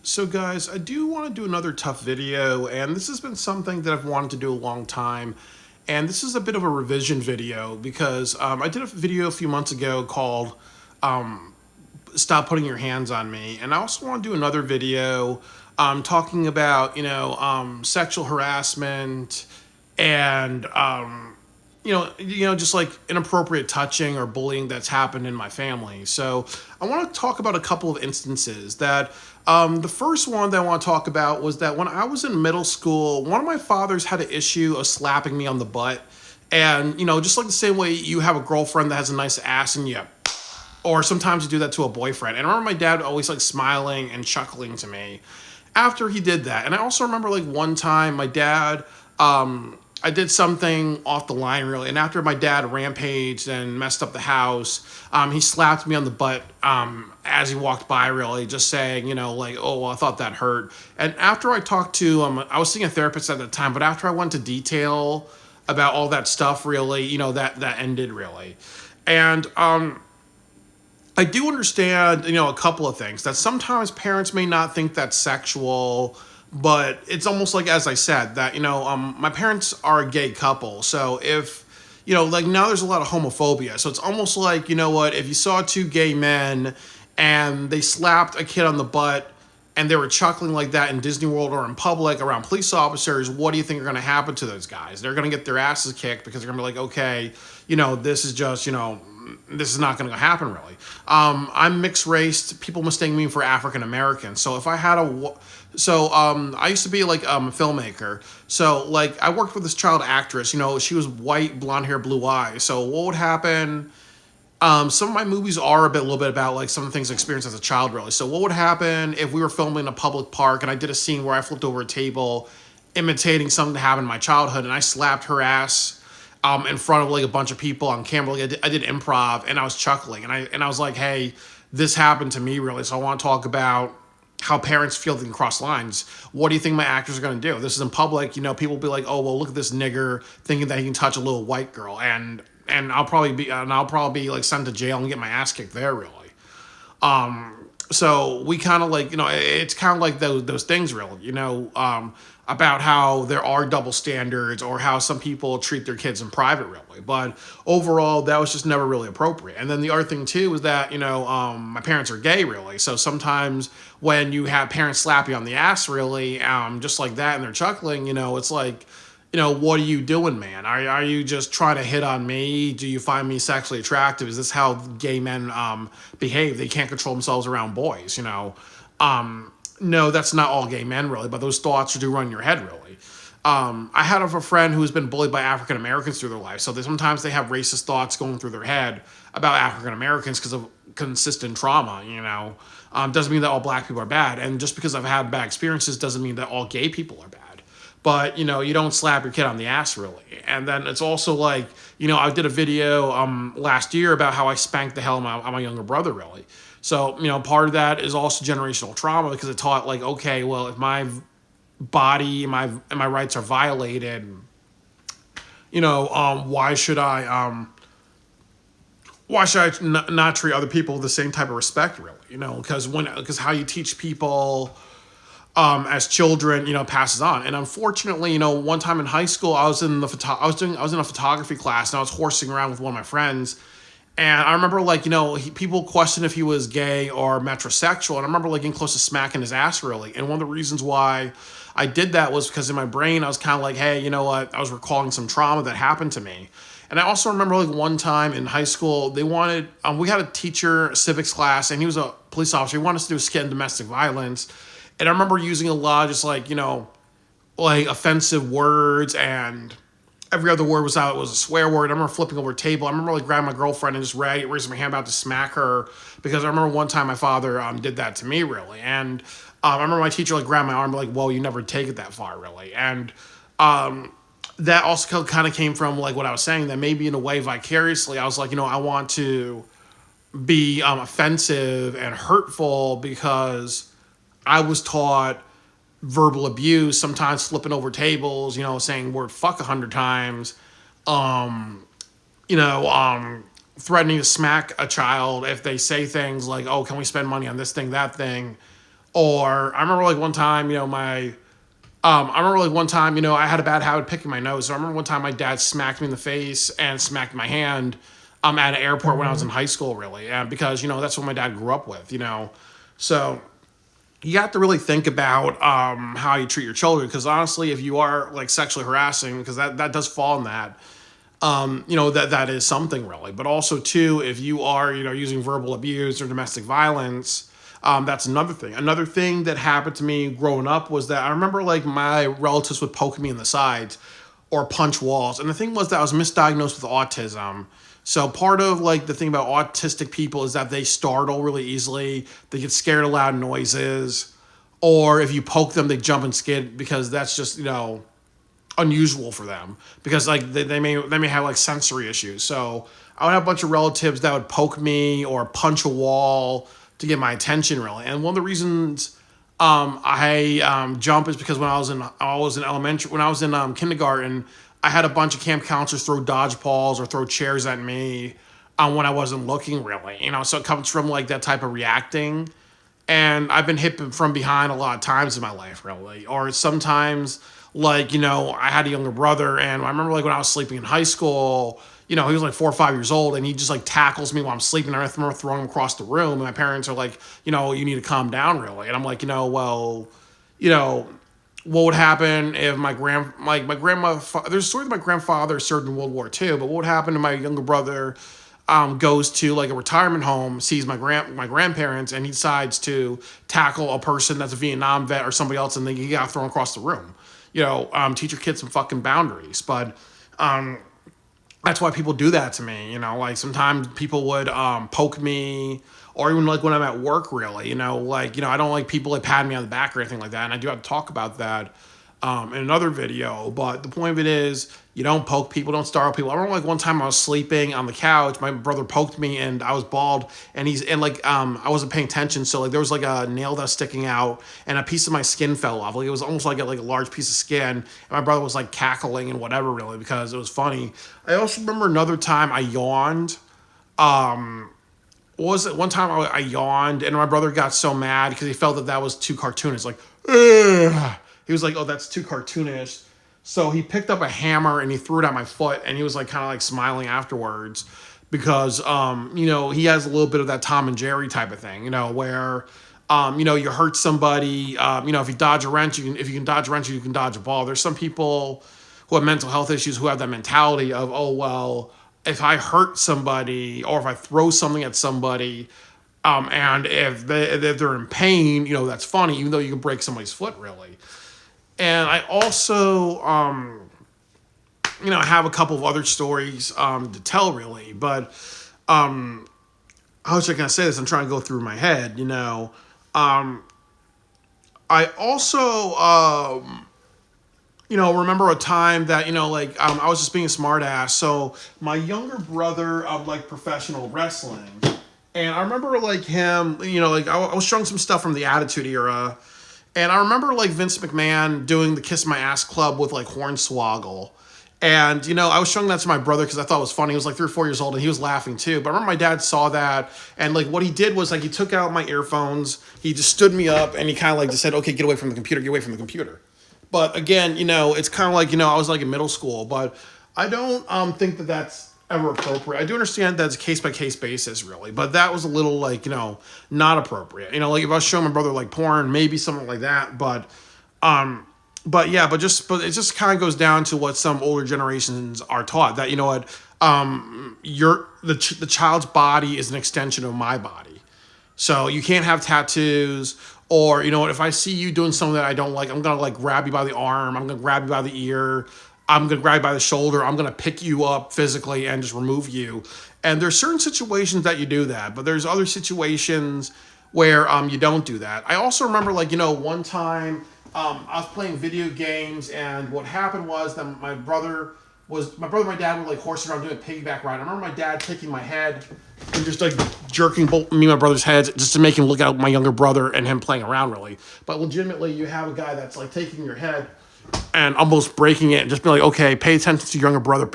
So guys, I do want to do another tough video, and this has been something that I've wanted to do a long time. And this is a bit of a revision video because I did a video a few months ago called Stop Putting Your Hands on Me. And I also want to do another video talking about, sexual harassment and just like inappropriate touching or bullying that's happened in my family. So I want to talk about a couple of instances that. The first one that I want to talk about was that when I was in middle school, one of my fathers had an issue of slapping me on the butt. And, just like the same way you have a girlfriend that has a nice ass and you, or sometimes you do that to a boyfriend. And I remember my dad always like smiling and chuckling to me after he did that. And I also remember like one time my dad, I did something off the line really, and after my dad rampaged and messed up the house, he slapped me on the butt as he walked by really, just saying, oh, well, I thought that hurt. And after I talked to I was seeing a therapist at the time, but after I went to detail about all that stuff really, that ended really. And I do understand, a couple of things, that sometimes parents may not think that's sexual, but it's almost like, as I said, that, my parents are a gay couple. So if, like now there's a lot of homophobia. So it's almost like, if you saw two gay men and they slapped a kid on the butt and they were chuckling like that in Disney World or in public around police officers, what do you think are going to happen to those guys? They're going to get their asses kicked because they're going to be like, okay, this is just, this is not going to happen really. I'm mixed race. People mistake me for African American. So if I had I used to be like a filmmaker. So like I worked with this child actress. She was white, blonde hair, blue eyes. So what would happen? Some of my movies are a little bit about like some of the things I experienced as a child, really. So what would happen if we were filming in a public park and I did a scene where I flipped over a table, imitating something that happened in my childhood, and I slapped her ass in front of like a bunch of people on camera. Like I did improv and I was chuckling and I was like, hey, this happened to me really. So I want to talk about how parents feel they can cross lines. What do you think my actors are going to do? This is in public. People will be like, oh, well, look at this nigger thinking that he can touch a little white girl. And I'll probably be like sent to jail and get my ass kicked there really. So we kind of like, it's kind of like those things really, about how there are double standards or how some people treat their kids in private really. But overall, that was just never really appropriate. And then the other thing too is that, my parents are gay really. So sometimes when you have parents slap you on the ass really, just like that and they're chuckling, it's like, what are you doing, man? Are you just trying to hit on me? Do you find me sexually attractive? Is this how gay men behave? They can't control themselves around boys, No, that's not all gay men, really, but those thoughts do run your head, really. I had a friend who's been bullied by African Americans through their life, so sometimes they have racist thoughts going through their head about African Americans because of consistent trauma, Doesn't mean that all black people are bad, and just because I've had bad experiences doesn't mean that all gay people are bad. But, you don't slap your kid on the ass, really. And then it's also like, I did a video last year about how I spanked the hell out of my younger brother, really. So, part of that is also generational trauma because it taught, like, okay, well, if my body and my rights are violated, why should I not treat other people with the same type of respect, really? Because how you teach people as children, passes on. And unfortunately, one time in high school, I was in a photography class and I was horsing around with one of my friends. And I remember people questioned if he was gay or metrosexual. And I remember getting close to smacking his ass really. And one of the reasons why I did that was because in my brain, I was kind of like, hey, you know what? I was recalling some trauma that happened to me. And I also remember one time in high school, we had a teacher, a civics class, and he was a police officer. He wanted us to do a skit on domestic violence. And I remember using a lot of just offensive words, and every other word was a swear word. I remember flipping over a table. I remember grabbing my girlfriend and just raising my hand about to smack her because I remember one time my father did that to me really. And I remember my teacher grabbed my arm well, you never take it that far really. And that also kind of came from what I was saying, that maybe in a way vicariously I was like, I want to be offensive and hurtful because I was taught verbal abuse, sometimes flipping over tables, saying word fuck 100 times, threatening to smack a child if they say things like, oh, can we spend money on this thing, that thing, Or I remember like one time, I remember like one time, I had a bad habit of picking my nose. So I remember one time my dad smacked me in the face and smacked my hand at an airport when I was in high school, really. And because, that's what my dad grew up with. So you have to really think about how you treat your children. Because honestly, if you are like sexually harassing, because that does fall in that, that is something really. But also, too, if you are, using verbal abuse or domestic violence, that's another thing. Another thing that happened to me growing up was that I remember like my relatives would poke me in the sides or punch walls. And the thing was that I was misdiagnosed with autism. So part of like the thing about autistic people is that they startle really easily. They get scared of loud noises. Or if you poke them, they jump and skid because that's just, unusual for them because like they may have like sensory issues. So I would have a bunch of relatives that would poke me or punch a wall to get my attention really. And one of the reasons I jump is because when I was in elementary when I was in kindergarten, I had a bunch of camp counselors throw dodgeballs or throw chairs at me when I wasn't looking really. So it comes from like that type of reacting. And I've been hit from behind a lot of times in my life, really. Or sometimes, like, I had a younger brother, and I remember, like, when I was sleeping in high school, he was like 4 or 5 years old, and he just, like, tackles me while I'm sleeping. And I remember throwing him across the room, and my parents are like, you need to calm down, really. And I'm like, well, you know, what would happen if my grandma, there's a story that my grandfather served in World War II, but what would happen if my younger brother goes to like a retirement home, sees my grandparents, and he decides to tackle a person that's a Vietnam vet or somebody else, and then he got thrown across the room. Teach your kids some fucking boundaries. But that's why people do that to me. Like sometimes people would poke me, or even like when I'm at work, really. I don't like people like patting me on the back or anything like that. And I do have to talk about that in another video. But the point of it is, you don't poke people, don't startle people. I remember like one time I was sleeping on the couch, my brother poked me and I was bald, and I wasn't paying attention, so like there was like a nail that was sticking out and a piece of my skin fell off. Like it was almost like a large piece of skin, and my brother was like cackling and whatever really because it was funny. I also remember another time I yawned. What was it? One time I yawned and my brother got so mad because he felt that was too cartoonish. Like, ugh. He was like, oh, that's too cartoonish. So he picked up a hammer and he threw it at my foot, and he was like kind of like smiling afterwards because, he has a little bit of that Tom and Jerry type of thing, where, you hurt somebody, if you dodge a wrench, if you can dodge a wrench, you can dodge a ball. There's some people who have mental health issues who have that mentality of, oh, well, if I hurt somebody or if I throw something at somebody, and if they're in pain, that's funny, even though you can break somebody's foot, really. And I also, have a couple of other stories to tell, really. But how was I going to say this? I'm trying to go through my head, I also, remember a time that, I was just being a smart ass. So my younger brother like professional wrestling. And I remember, like, him, I was showing some stuff from the Attitude Era. And I remember, like, Vince McMahon doing the Kiss My Ass Club with, like, Hornswoggle. And, I was showing that to my brother because I thought it was funny. He was, like, 3 or 4 years old, and he was laughing, too. But I remember my dad saw that, and, like, what he did was, like, he took out my earphones, he just stood me up, and he kind of, like, just said, okay, get away from the computer. But, again, it's kind of like, I was, like, in middle school. But I don't think that that's ever appropriate. I do understand that it's a case-by-case basis, really, but that was a little, like, not appropriate. Like, if I was showing my brother, like, porn, maybe something like that, but it just kind of goes down to what some older generations are taught, that, the child's body is an extension of my body. So you can't have tattoos, or, if I see you doing something that I don't like, I'm going to, like, grab you by the arm, I'm going to grab you by the ear, I'm going to grab you by the shoulder, I'm going to pick you up physically and just remove you. And there's certain situations that you do that, but there's other situations where you don't do that. I also remember, like, one time I was playing video games, and what happened was that my brother and my dad were, like, horsing around doing a piggyback ride. I remember my dad taking my head and just, like, jerking both me and my brother's heads just to make him look at my younger brother and him playing around, really. But legitimately, you have a guy that's, like, taking your head and almost breaking it and just be like, okay, pay attention to your younger brother. What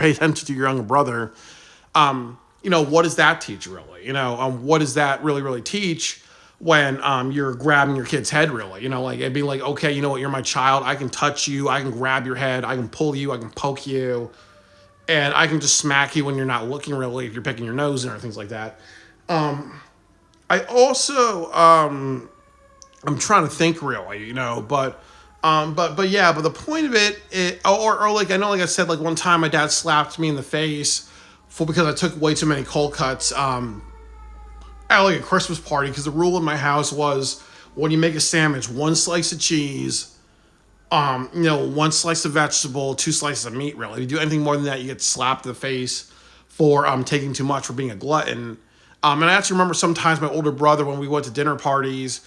does that teach, really? What does that really, really teach? when you're grabbing your kid's head, really. Like it'd be like, okay, you know what, you're my child. I can touch you. I can grab your head. I can pull you. I can poke you. And I can just smack you when you're not looking, really, if you're picking your nose and things like that. I also, I'm trying to think, really, but yeah, but the point of or like, I know, like I said, like one time my dad slapped me in the face because I took way too many cold cuts at like a Christmas party, because the rule in my house was, when you make a sandwich, one slice of cheese, one slice of vegetable, two slices of meat, really. If you do anything more than that, you get slapped in the face for taking too much, for being a glutton. And I actually remember sometimes my older brother, when we went to dinner parties,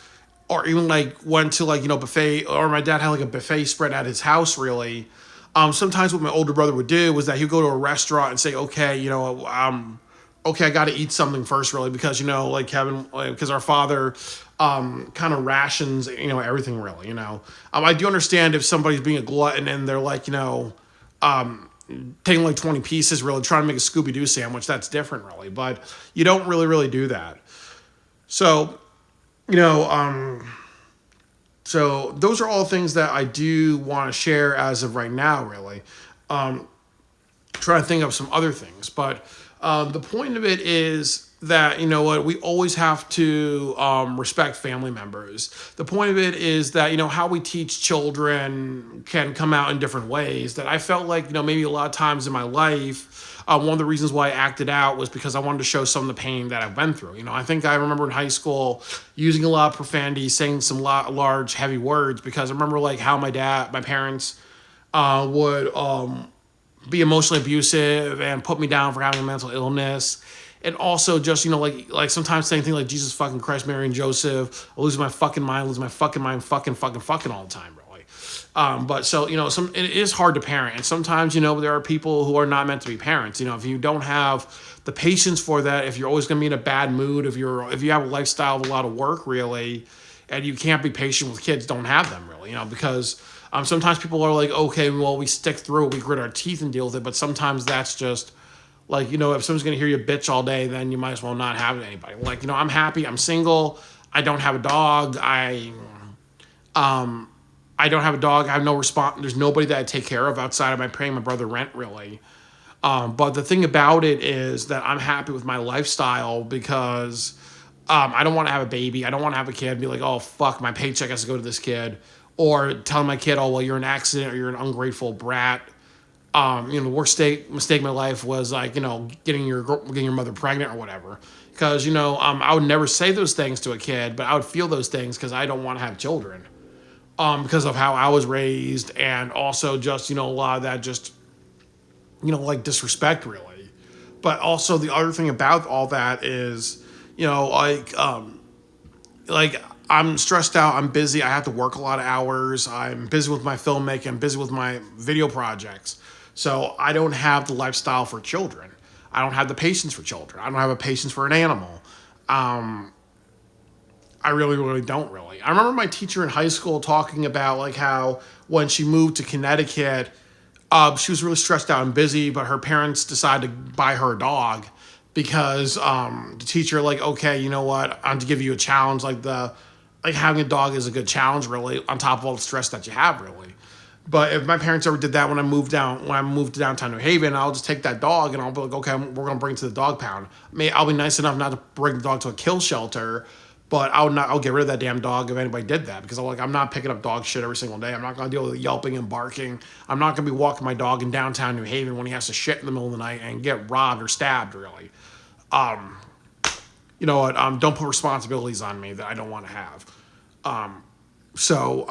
or even like went to like, buffet, or my dad had like a buffet spread at his house, really. Sometimes what my older brother would do was that he'd go to a restaurant and say, okay, okay, I got to eat something first, really, because, like Kevin, because our father kind of rations, everything, really, I do understand if somebody's being a glutton and they're like, taking like 20 pieces, really, trying to make a Scooby-Doo sandwich, that's different, really, but you don't really do that. So, so those are all things that I do want to share as of right now, really. Trying to think of some other things, but the point of it is that, we always have to respect family members. The point of it is that, how we teach children can come out in different ways, that I felt like, maybe a lot of times in my life, one of the reasons why I acted out was because I wanted to show some of the pain that I've been through. I think I remember in high school using a lot of profanity, saying some large, heavy words, because I remember like how my parents would be emotionally abusive and put me down for having a mental illness. And also just, like sometimes saying things like Jesus fucking Christ, Mary and Joseph, I lose my fucking mind, fucking all the time, really. But so, it is hard to parent. And sometimes, there are people who are not meant to be parents. If you don't have the patience for that, if you're always going to be in a bad mood, if you have a lifestyle of a lot of work, really, and you can't be patient with kids, don't have them, really, because sometimes people are like, okay, well, we stick through it, we grit our teeth and deal with it. But sometimes that's just, like, if someone's going to hear you bitch all day, then you might as well not have anybody. Like, I'm happy. I'm single. I don't have a dog. I don't have a dog. I have no response. There's nobody that I take care of outside of my paying my brother rent, really. But the thing about it is that I'm happy with my lifestyle, because I don't want to have a baby. I don't want to have a kid and be like, oh, fuck, my paycheck has to go to this kid. Or telling my kid, oh, well, you're an accident, or you're an ungrateful brat. The worst mistake in my life was like, getting your mother pregnant or whatever. Because, I would never say those things to a kid, but I would feel those things because I don't want to have children. Because of how I was raised, and also just, a lot of that just, like disrespect, really. But also the other thing about all that is, like I'm stressed out, I'm busy, I have to work a lot of hours, I'm busy with my filmmaking, I'm busy with my video projects. So I don't have the lifestyle for children. I don't have the patience for children. I don't have a patience for an animal. I really don't, really. I remember my teacher in high school talking about like how when she moved to Connecticut, she was really stressed out and busy, but her parents decided to buy her a dog because the teacher, like, okay, you know what? I'm to give you a challenge. Like having a dog is a good challenge, really, on top of all the stress that you have, really. But if my parents ever did that when I moved to downtown New Haven, I'll just take that dog and I'll be like, okay, we're gonna bring it to the dog pound. I'll be nice enough not to bring the dog to a kill shelter, but I'll get rid of that damn dog if anybody did that, because I'm not picking up dog shit every single day. I'm not gonna deal with yelping and barking. I'm not gonna be walking my dog in downtown New Haven when he has to shit in the middle of the night and get robbed or stabbed, really. You know what? Don't put responsibilities on me that I don't want to have. So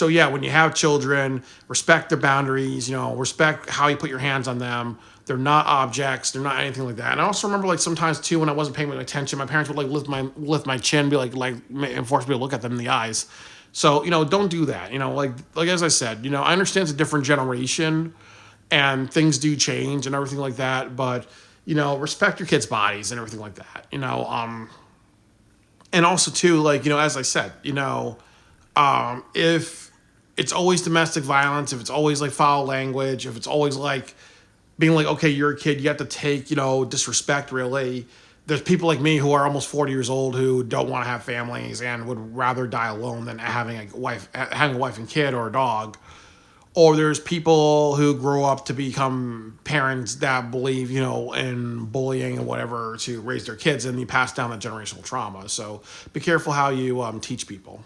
yeah, when you have children, respect their boundaries, respect how you put your hands on them. They're not objects. They're not anything like that. And I also remember like sometimes too, when I wasn't paying attention, my parents would like lift my chin, be like and force me to look at them in the eyes. So, don't do that. Like as I said, I understand it's a different generation and things do change and everything like that, but respect your kids' bodies and everything like that. And also too, like, as I said, if it's always domestic violence, if it's always like foul language, if it's always like being like, okay, you're a kid, you have to take, disrespect, really, there's people like me who are almost 40 years old who don't want to have families and would rather die alone than having a wife and kid or a dog. Or there's people who grow up to become parents that believe, in bullying and whatever to raise their kids, and you pass down the generational trauma. So be careful how you teach people.